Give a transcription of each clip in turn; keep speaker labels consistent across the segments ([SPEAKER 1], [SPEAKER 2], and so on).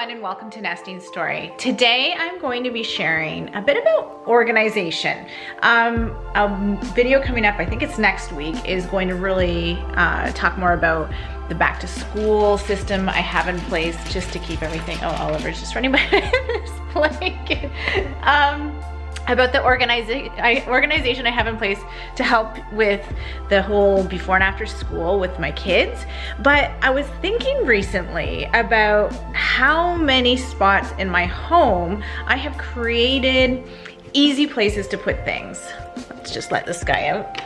[SPEAKER 1] everyone and welcome to Nestine Story. Today I'm going to be sharing a bit about organization. A video coming up, I think it's next week, is going to really talk more about the back to school system I have in place just to keep everything, oh, Oliver's just running by this blanket. About the organization I have in place to help with the whole before and after school with my kids. But I was thinking recently about how many spots in my home I have created easy places to put things. Let's just let this guy out.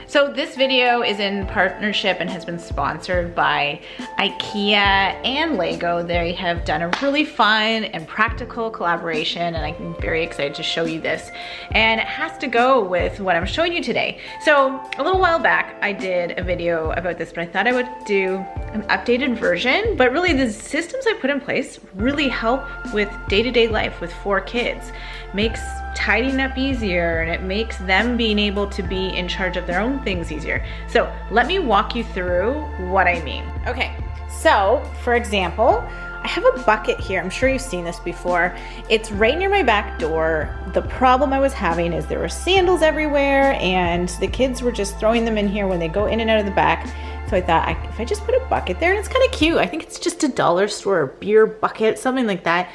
[SPEAKER 1] So this video is in partnership and has been sponsored by IKEA and LEGO. They have done a really fun and practical collaboration, and I'm very excited to show you this. And it has to go with what I'm showing you today. So a little while back, I did a video about this, but I thought I would do an updated version. But really the systems I put in place really help with day-to-day life with 4 kids. Makes tidying up easier, and it makes them being able to be in charge of their own things easier. So let me walk you through what I mean. Okay, so for example, I have a bucket here. I'm sure you've seen this before. It's right near my back door. The problem I was having is there were sandals everywhere and the kids were just throwing them in here when they go in and out of the back. So I thought, if I just put a bucket there, and it's kind of cute. I think it's just a dollar store beer bucket, something like that,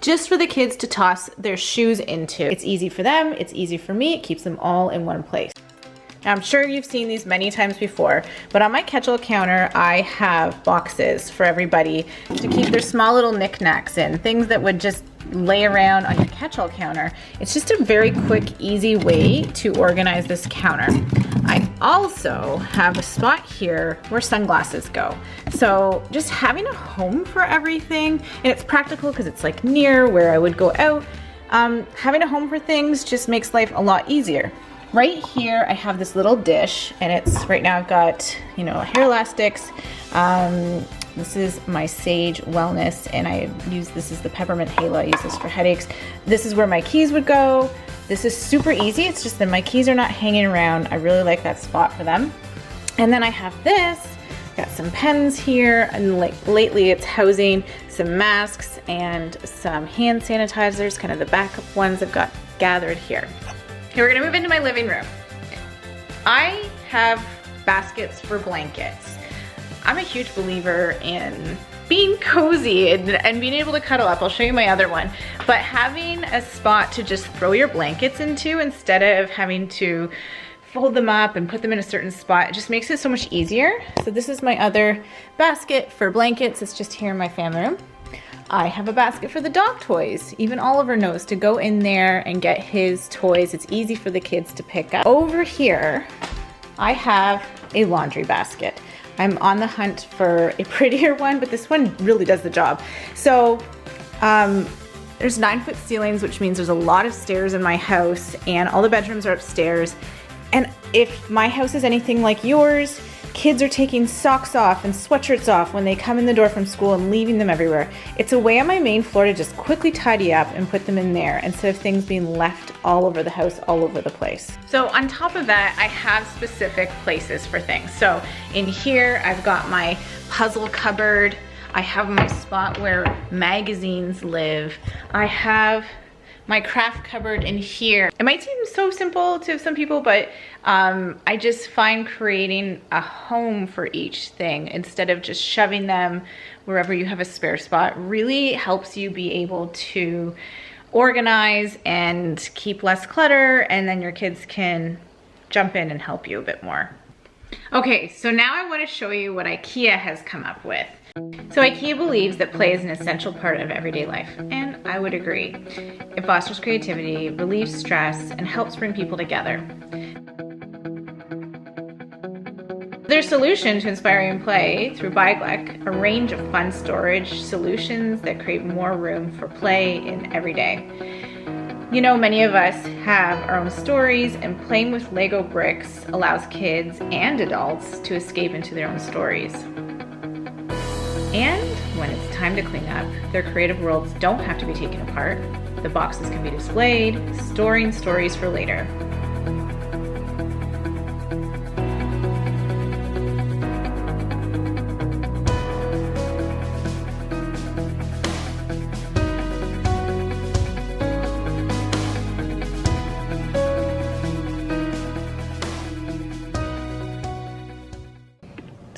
[SPEAKER 1] just for the kids to toss their shoes into. It's easy for them, it's easy for me, it keeps them all in one place. Now, I'm sure you've seen these many times before, but on my catch-all counter, I have boxes for everybody to keep their small little knickknacks in, things that would just lay around on your catch-all counter. It's just a very quick, easy way to organize this counter. I also have a spot here where sunglasses go. So just having a home for everything, and it's practical because it's like near where I would go out. Having a home for things just makes life a lot easier. Right here, I have this little dish, and it's, right now I've got, you know, hair elastics. This is my Sage Wellness, and this is the Peppermint Halo. I use this for headaches. This is where my keys would go. This is super easy. It's just that my keys are not hanging around. I really like that spot for them. And then I have this. Got some pens here, and like lately it's housing some masks and some hand sanitizers, kind of the backup ones I've got gathered here. Okay, we're gonna move into my living room. I have baskets for blankets. I'm a huge believer in being cozy and being able to cuddle up. I'll show you my other one. But having a spot to just throw your blankets into instead of having to fold them up and put them in a certain spot, it just makes it so much easier. So this is my other basket for blankets. It's just here in my family room. I have a basket for the dog toys. Even Oliver knows to go in there and get his toys. It's easy for the kids to pick up. Over here, I have a laundry basket. I'm on the hunt for a prettier one, but this one really does the job. So there's 9-foot ceilings, which means there's a lot of stairs in my house, and all the bedrooms are upstairs. And if my house is anything like yours, kids are taking socks off and sweatshirts off when they come in the door from school and leaving them everywhere. It's a way on my main floor to just quickly tidy up and put them in there instead of things being left all over the house, all over the place. So on top of that, I have specific places for things. So in here, I've got my puzzle cupboard. I have my spot where magazines live. I have my craft cupboard in here. It might seem so simple to some people, but I just find creating a home for each thing instead of just shoving them wherever you have a spare spot really helps you be able to organize and keep less clutter, and then your kids can jump in and help you a bit more. Okay, so now I want to show you what IKEA has come up with. So IKEA believes that play is an essential part of everyday life, and I would agree. It fosters creativity, relieves stress, and helps bring people together. Their solution to inspiring play through BYGGLEK, a range of fun storage solutions that create more room for play in every day. You know, many of us have our own stories, and playing with Lego bricks allows kids and adults to escape into their own stories. And when it's time to clean up, their creative worlds don't have to be taken apart. The boxes can be displayed, storing stories for later.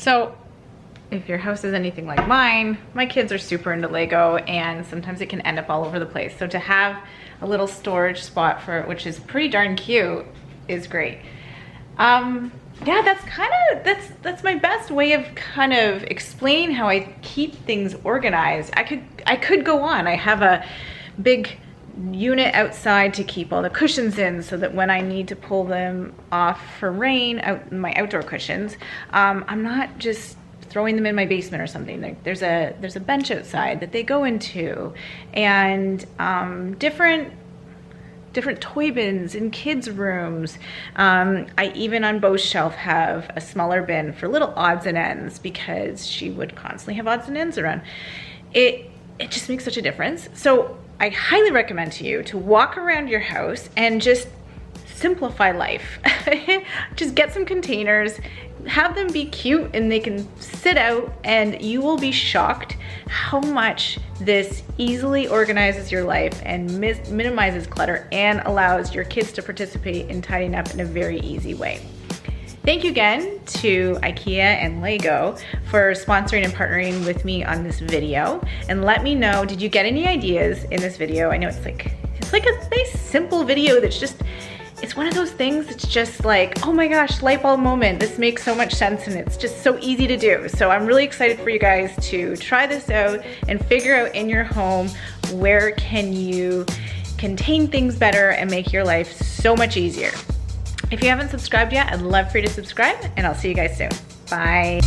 [SPEAKER 1] So if your house is anything like mine, my kids are super into Lego and sometimes it can end up all over the place. So to have a little storage spot for it, which is pretty darn cute, is great. Yeah, that's my best way of kind of explaining how I keep things organized. I could go on. I have a big unit outside to keep all the cushions in so that when I need to pull them off for rain, my outdoor cushions, I'm not just throwing them in my basement or something. There's a bench outside that they go into, and different toy bins in kids' rooms. I even on Beau's shelf have a smaller bin for little odds and ends because she would constantly have odds and ends around. It just makes such a difference. So I highly recommend to you to walk around your house and just simplify life. Just get some containers, have them be cute, and they can sit out, and you will be shocked how much this easily organizes your life and minimizes clutter and allows your kids to participate in tidying up in a very easy way. Thank you again to IKEA and LEGO for sponsoring and partnering with me on this video. And let me know, did you get any ideas in this video? I know it's like a nice simple video that's just, it's one of those things that's just like, oh my gosh, light bulb moment. This makes so much sense and it's just so easy to do. So I'm really excited for you guys to try this out and figure out in your home where can you contain things better and make your life so much easier. If you haven't subscribed yet, I'd love for you to subscribe, and I'll see you guys soon. Bye.